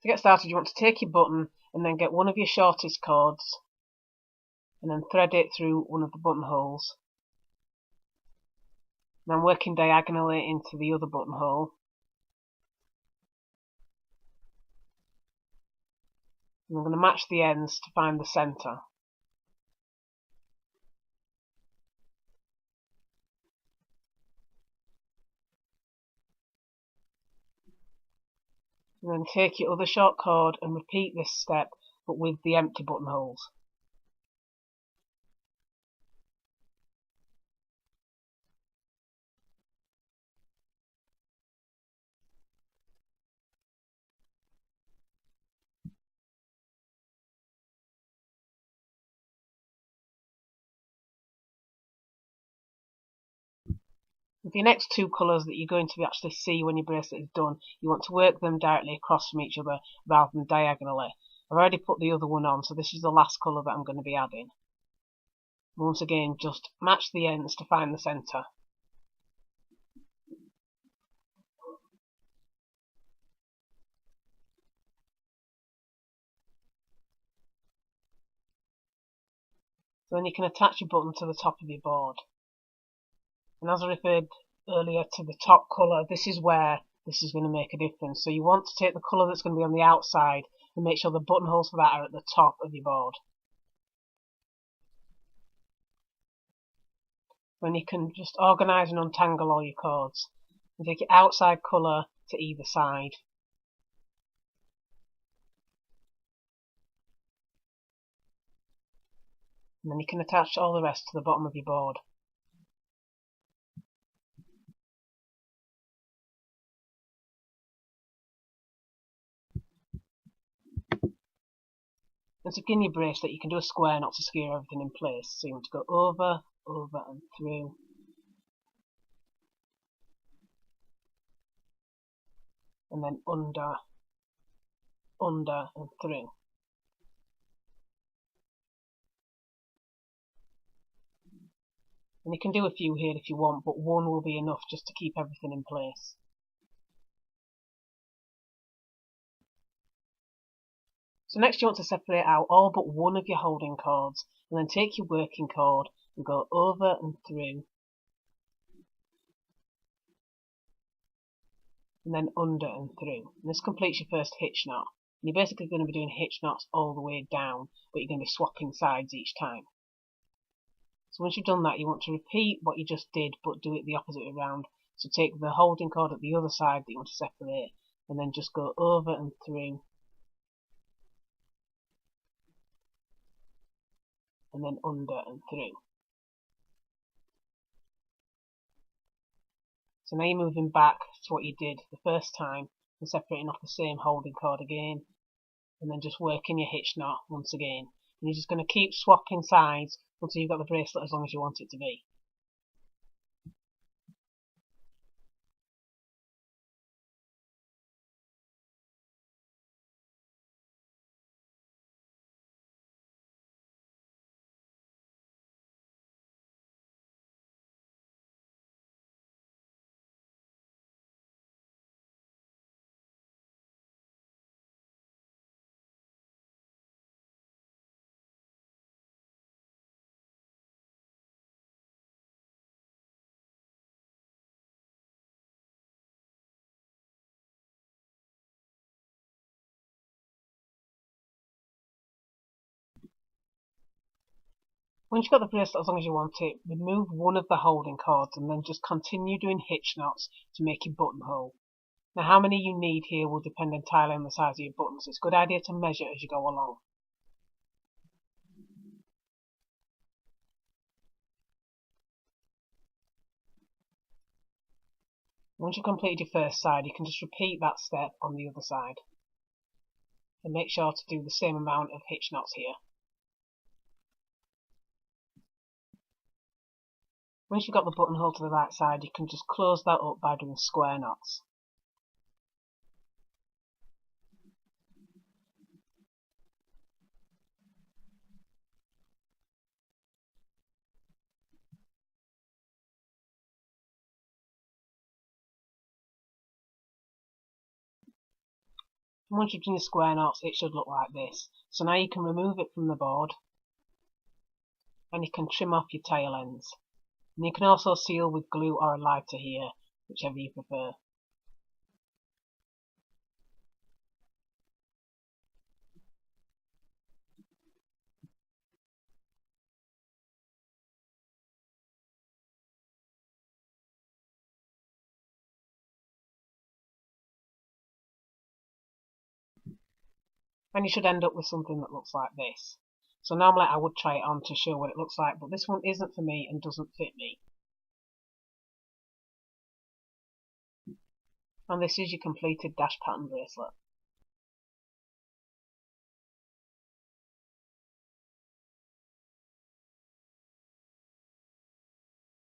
To get started, you want to take your button and then get one of your shortest cords and then thread it through one of the buttonholes. Then working diagonally into the other buttonhole. And I'm going to match the ends to find the centre. And then take your other short cord and repeat this step, but with the empty buttonholes. With your next two colours that you're going to actually see when your bracelet is done, you want to work them directly across from each other rather than diagonally. I've already put the other one on, so this is the last colour that I'm going to be adding. Once again, just match the ends to find the centre. So then you can attach your button to the top of your board. And as I referred earlier to the top colour, this is where this is going to make a difference. So you want to take the colour that's going to be on the outside and make sure the buttonholes for that are at the top of your board. Then you can just organise and untangle all your cords and take your outside colour to either side. And then you can attach all the rest to the bottom of your board. And to begin your bracelet, you can do a square knot to secure everything in place. So you want to go over, over and through. And then under, under and through. And you can do a few here if you want, but one will be enough just to keep everything in place. So next you want to separate out all but one of your holding cords, and then take your working cord and go over and through, and then under and through. And this completes your first hitch knot. And you're basically going to be doing hitch knots all the way down, but you're going to be swapping sides each time. So once you've done that, you want to repeat what you just did, but do it the opposite way around. So take the holding cord at the other side that you want to separate, and then just go over and through, and then under and through. So now you're moving back to what you did the first time and separating off the same holding cord again, and then just working your hitch knot once again. And you're just going to keep swapping sides until you've got the bracelet as long as you want it to be. Once you've got the bracelet as long as you want it, remove one of the holding cords and then just continue doing hitch knots to make your buttonhole. Now how many you need here will depend entirely on the size of your buttons. It's a good idea to measure as you go along. Once you've completed your first side, you can just repeat that step on the other side. And make sure to do the same amount of hitch knots here. Once you've got the buttonhole to the right side, you can just close that up by doing square knots. And once you've done your square knots, it should look like this. So now you can remove it from the board, and you can trim off your tail ends. And you can also seal with glue or a lighter here, whichever you prefer. And you should end up with something that looks like this. So normally I would try it on to show what it looks like, but this one isn't for me and doesn't fit me. And this is your completed dash pattern bracelet.